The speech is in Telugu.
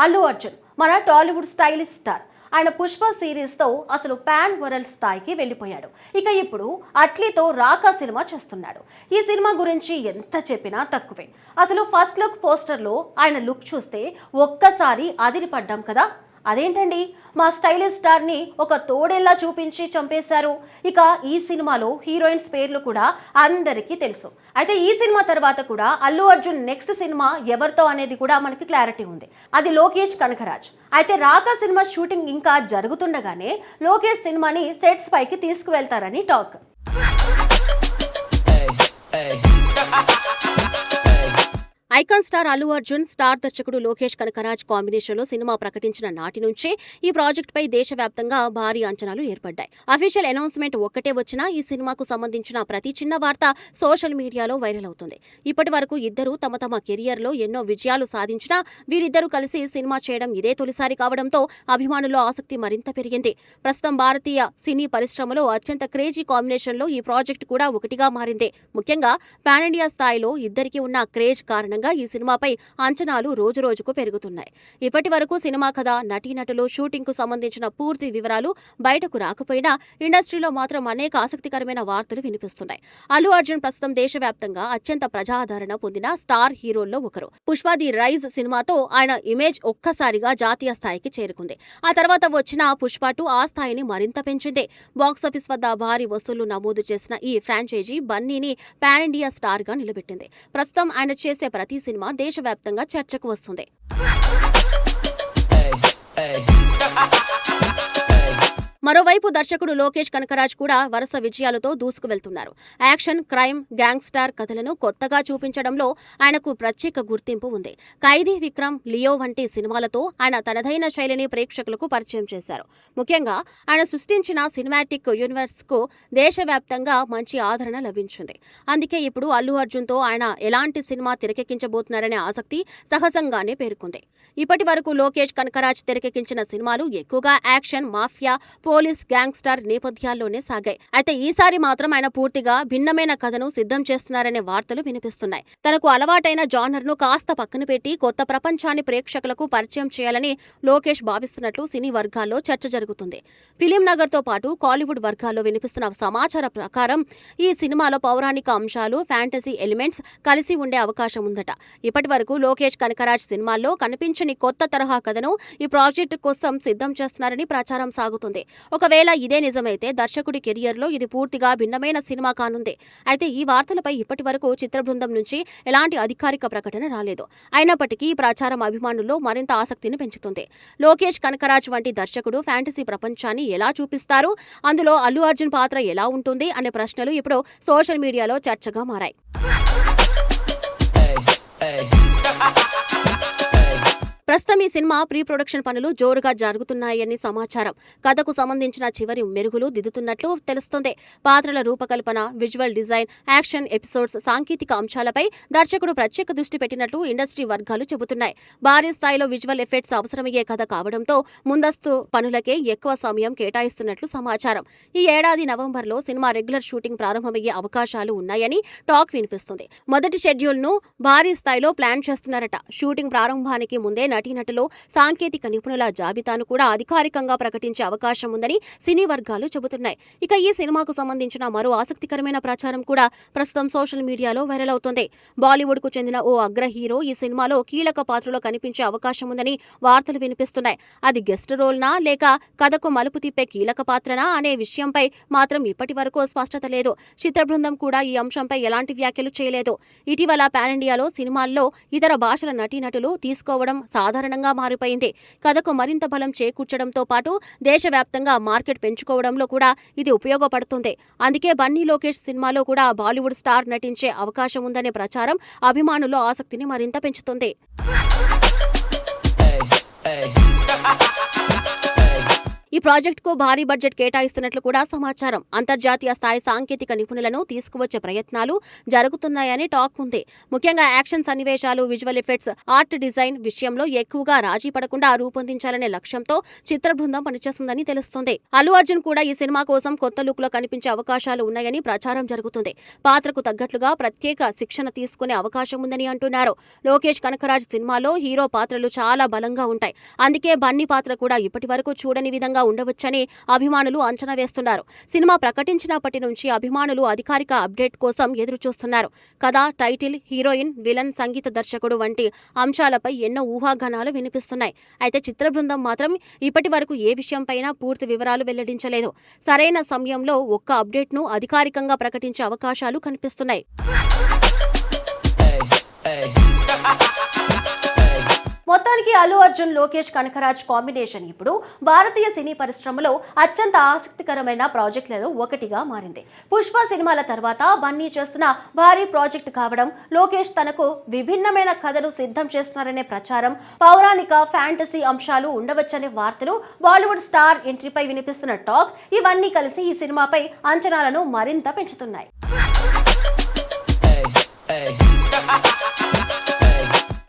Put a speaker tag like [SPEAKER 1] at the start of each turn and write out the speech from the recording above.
[SPEAKER 1] అల్లు అర్జున్ మన టాలీవుడ్ స్టైలిష్ స్టార్. ఆయన పుష్ప సిరీస్ తో అసలు పాన్ వరల్డ్ స్థాయికి వెళ్ళిపోయాడు. ఇక ఇప్పుడు అట్లీతో రాకా సినిమా చేస్తున్నాడు. ఈ సినిమా గురించి ఎంత చెప్పినా తక్కువే. అసలు ఫస్ట్ లుక్ పోస్టర్ లో ఆయన లుక్ చూస్తే ఒక్కసారి అదిరిపడ్డాం కదా. అదేంటండి, మా స్టైలిష్ స్టార్ ని ఒక తోడేళ్లా చూపించి చంపేశారు. ఇక ఈ సినిమాలో హీరోయిన్స్ పేర్లు కూడా అందరికీ తెలుసు. అయితే ఈ సినిమా తర్వాత కూడా అల్లు అర్జున్ నెక్స్ట్ సినిమా ఎవరితో అనేది కూడా మనకి క్లారిటీ ఉంది. అది లోకేష్ కనకరాజ్. అయితే రాకా సినిమా షూటింగ్ ఇంకా జరుగుతుండగానే లోకేష్ సినిమాని సెట్స్ పైకి తీసుకువెళ్తారని talk. Icon star Allu Arjun, star దర్శకుడు లోకేష్ కనకరాజ్ కాంబినేషన్ లో సినిమా ప్రకటించిన నాటి నుంచే ఈ ప్రాజెక్ట్ పై దేశవ్యాప్తంగా భారీ అంచనాలు ఏర్పడ్డాయి. అఫీషియల్ అనౌన్స్మెంట్ ఒక్కటే వచ్చినా ఈ సినిమాకు సంబంధించిన ప్రతి చిన్న వార్త సోషల్ మీడియాలో వైరల్ అవుతుంది. ఇప్పటి వరకు ఇద్దరు తమ తమ కెరియర్ లో ఎన్నో విజయాలు సాధించినా వీరిద్దరూ కలిసి సినిమా చేయడం ఇదే తొలిసారి కావడంతో అభిమానుల్లో ఆసక్తి మరింత పెరిగింది. ప్రస్తుతం భారతీయ సినీ పరిశ్రమలో అత్యంత క్రేజీ కాంబినేషన్ లో ఈ ప్రాజెక్ట్ కూడా ఒకటిగా మారింది. ముఖ్యంగా పాన్ ఇండియా స్థాయిలో ఇద్దరికి ఉన్న క్రేజ్ కారణంగా ఈ సినిమాపై అంచనాలు రోజురోజుకు పెరుగుతున్నాయి. ఇప్పటి వరకు సినిమా కథ, నటీనటులు, షూటింగ్ కు సంబంధించిన పూర్తి వివరాలు బయటకు రాకపోయినా ఇండస్ట్రీలో మాత్రం అనేక ఆసక్తికరమైన వార్తలు వినిపిస్తున్నాయి. అల్లు అర్జున్ ప్రస్తుతం దేశవ్యాప్తంగా అత్యంత ప్రజాదరణ పొందిన స్టార్ హీరోల్లో ఒకరు. పుష్ప ది రైజ్ సినిమాతో ఆయన ఇమేజ్ ఒక్కసారిగా జాతీయ స్థాయికి చేరుకుంది. ఆ తర్వాత వచ్చిన పుష్ప 2 ఆ స్థాయిని మరింత పెంచింది. బాక్సాఫీస్ వద్ద భారీ వసూళ్లు నమోదు చేసిన ఈ ఫ్రాంచైజీ బన్నీని పాన్ ఇండియా స్టార్ గా నిలబెట్టింది. ప్రస్తుతం ఆయన చేసే ప్రతి సినిమా దేశవ్యాప్తంగా చర్చకు వస్తుంది. మరోవైపు దర్శకుడు లోకేష్ కనకరాజ్ కూడా వరుస విజయాలతో దూసుకు వెళ్తున్నారు. యాక్షన్, క్రైమ్, గ్యాంగ్స్టర్ కథలను కొత్తగా చూపించడంలో ఆయనకు ప్రత్యేక గుర్తింపు ఉంది. ఖైదీ, విక్రమ్, లియో వంటి సినిమాలతో ఆయన తనదైన శైలిని ప్రేక్షకులకు పరిచయం చేశారు. ముఖ్యంగా ఆయన సృష్టించిన సినిమాటిక్ యూనివర్స్ కు దేశవ్యాప్తంగా మంచి ఆదరణ లభించింది. అందుకే ఇప్పుడు అల్లు అర్జున్ తో ఆయన ఎలాంటి సినిమా తెరకెక్కించబోతున్నారనే ఆసక్తి సహజంగానే పేరుకుంది. ఇప్పటి వరకు లోకేష్ కనకరాజ్ తెరకెక్కించిన సినిమాలు ఎక్కువగా యాక్షన్, మాఫియా, పోలీస్, గ్యాంగ్స్టర్ నేపథ్యాల్లోనే సాగాయి. అయితే ఈసారి మాత్రం ఆయన పూర్తిగా భిన్నమైన కథను సిద్ధం చేస్తున్నారనే వార్తలు వినిపిస్తున్నాయి. తనకు అలవాటైన జానర్ ను కాస్త పక్కన పెట్టి కొత్త ప్రపంచాన్ని ప్రేక్షకులకు పరిచయం చేయాలని లోకేష్ భావిస్తున్నట్లు సినీ వర్గాల్లో చర్చ జరుగుతుంది. ఫిలిం నగర్ తో పాటు కాలీవుడ్ వర్గాల్లో వినిపిస్తున్న సమాచార ప్రకారం ఈ సినిమాలో పౌరాణిక అంశాలు, ఫ్యాంటసీ ఎలిమెంట్స్ కలిసి ఉండే అవకాశం ఉందట. ఇప్పటి వరకు లోకేష్ కనకరాజ్ సినిమాల్లో కనిపించని కొత్త తరహా కథను ఈ ప్రాజెక్టు కోసం సిద్ధం చేస్తున్నారని ప్రచారం సాగుతుంది. ఒకవేళ ఇదే నిజమైతే దర్శకుడి కెరియర్ లో ఇది పూర్తిగా భిన్నమైన సినిమా కానుంది. అయితే ఈ వార్తలపై ఇప్పటి వరకు చిత్ర బృందం నుంచి ఎలాంటి అధికారిక ప్రకటన రాలేదు. అయినప్పటికీ ఈ ప్రచారం అభిమానుల్లో మరింత ఆసక్తిని పెంచుతుంది. లోకేష్ కనకరాజ్ వంటి దర్శకుడు ఫ్యాంటసీ ప్రపంచాన్ని ఎలా చూపిస్తారు, అందులో అల్లు అర్జున్ పాత్ర ఎలా ఉంటుంది అనే ప్రశ్నలు ఇప్పుడు సోషల్ మీడియాలో చర్చగా మారాయి. ప్రస్తుతం ఈ సినిమా ప్రీ ప్రొడక్షన్ పనులు జోరుగా జరుగుతున్నాయని సమాచారం. కథకు సంబంధించిన చివరి మెరుగులు దిద్దుతున్నట్లు తెలుస్తోంది. పాత్రల రూపకల్పన, విజువల్ డిజైన్, యాక్షన్ ఎపిసోడ్స్, సాంకేతిక అంశాలపై దర్శకుడు ప్రత్యేక దృష్టి పెట్టినట్లు ఇండస్ట్రీ వర్గాలు చెబుతున్నాయి. భారీ స్థాయిలో విజువల్ ఎఫెక్ట్స్ అవసరమయ్యే కథ కావడంతో ముందస్తు పనులకే ఎక్కువ సమయం కేటాయిస్తున్నట్లు సమాచారం. ఈ ఏడాది నవంబర్లో సినిమా రెగ్యులర్ షూటింగ్ ప్రారంభమయ్యే అవకాశాలు ఉన్నాయని టాక్ వినిపిస్తుంది. మొదటి షెడ్యూల్ ను భారీ స్థాయిలో ప్లాన్ చేస్తున్నారట. షూటింగ్ ప్రారంభానికి ముందే నటీనటులు, సాంకేతిక నిపుణుల జాబితాను కూడా అధికారికంగా ప్రకటించే అవకాశం ఉందని సినీ వర్గాలు చెబుతున్నాయి. ఇక ఈ సినిమాకు సంబంధించిన మరో ఆసక్తికరమైన ప్రచారం కూడా ప్రస్తుతం సోషల్ మీడియాలో వైరల్ అవుతోంది. బాలీవుడ్ కు చెందిన ఓ అగ్ర హీరో ఈ సినిమాలో కీలక పాత్రలో కనిపించే అవకాశం ఉందని వార్తలు వినిపిస్తున్నాయి. అది గెస్ట్ రోల్నా లేక కథకు మలుపు తిప్పే కీలక పాత్రనా అనే విషయంపై మాత్రం ఇప్పటి వరకు స్పష్టత లేదు. చిత్ర బృందం కూడా ఈ అంశంపై ఎలాంటి వ్యాఖ్యలు చేయలేదు. ఇటీవల పాన్ ఇండియాలో సినిమాల్లో ఇతర భాషల నటీనటులు తీసుకోవడం సాధారణంగా మారిపోయింది. కథకు మరింత బలం చేకూర్చడంతో పాటు దేశవ్యాప్తంగా మార్కెట్ పెంచుకోవడంలో కూడా ఇది ఉపయోగపడుతుంది. అందుకే బన్నీ లోకేష్ సినిమాలో కూడా బాలీవుడ్ స్టార్ నటించే అవకాశం ఉందనే ప్రచారం అభిమానుల్లో ఆసక్తిని మరింత పెంచుతుంది. ఈ ప్రాజెక్టుకు భారీ బడ్జెట్ కేటాయిస్తున్నట్లు కూడా సమాచారం. అంతర్జాతీయ స్థాయి సాంకేతిక నిపుణులను తీసుకువచ్చే ప్రయత్నాలు జరుగుతున్నాయని టాక్ ఉంది. ముఖ్యంగా యాక్షన్ సన్నివేశాలు, విజువల్ ఎఫెక్ట్స్, ఆర్ట్ డిజైన్ విషయంలో ఎక్కువగా రాజీ పడకుండా రూపొందించాలనే లక్ష్యంతో చిత్ర బృందం పనిచేస్తుందని తెలుస్తోంది. అల్లు అర్జున్ కూడా ఈ సినిమా కోసం కొత్త లుక్ లో కనిపించే అవకాశాలు ఉన్నాయని ప్రచారం జరుగుతుంది. పాత్రకు తగ్గట్లుగా ప్రత్యేక శిక్షణ తీసుకునే అవకాశం ఉందని అంటున్నారు. లోకేష్ కనకరాజ్ సినిమాలో హీరో పాత్రలు చాలా బలంగా ఉంటాయి. అందుకే బన్నీ పాత్ర కూడా ఇప్పటి వరకు చూడని విధంగా ఉండవచ్చని అభిమానులు అంచనా వేస్తున్నారు. సినిమా ప్రకటించినప్పటి నుంచి అభిమానులు అధికారిక అప్డేట్ కోసం ఎదురు చూస్తున్నారు. కథ, టైటిల్, హీరోయిన్, విలన్, సంగీత దర్శకుడు వంటి అంశాలపై ఎన్నో ఊహాగానాలు వినిపిస్తున్నాయి. అయితే చిత్ర బృందం మాత్రం ఇప్పటి వరకు ఏ విషయంపైనా పూర్తి వివరాలు వెల్లడించలేదు. సరైన సమయంలో ఒక్క అప్డేట్ను అధికారికంగా ప్రకటించే అవకాశాలు కనిపిస్తున్నాయి. మొత్తానికి అల్లు అర్జున్, లోకేష్ కనకరాజ్ కాంబినేషన్ ఇప్పుడు భారతీయ సినీ పరిశ్రమలో అత్యంత ఆసక్తికరమైన ప్రాజెక్టులలో ఒకటిగా మారింది. పుష్ప సినిమాల తర్వాత బన్నీ చేస్తున్న భారీ ప్రాజెక్టు కావడం, లోకేష్ తనకు విభిన్నమైన కథలు సిద్ధం చేస్తున్నారనే ప్రచారం, పౌరాణిక, ఫ్యాంటసీ అంశాలు ఉండవచ్చనే వార్తలు, బాలీవుడ్ స్టార్ ఎంట్రీపై వినిపిస్తున్న టాక్ ఇవన్నీ కలిసి ఈ సినిమాపై అంచనాలను మరింత పెంచుతున్నాయి.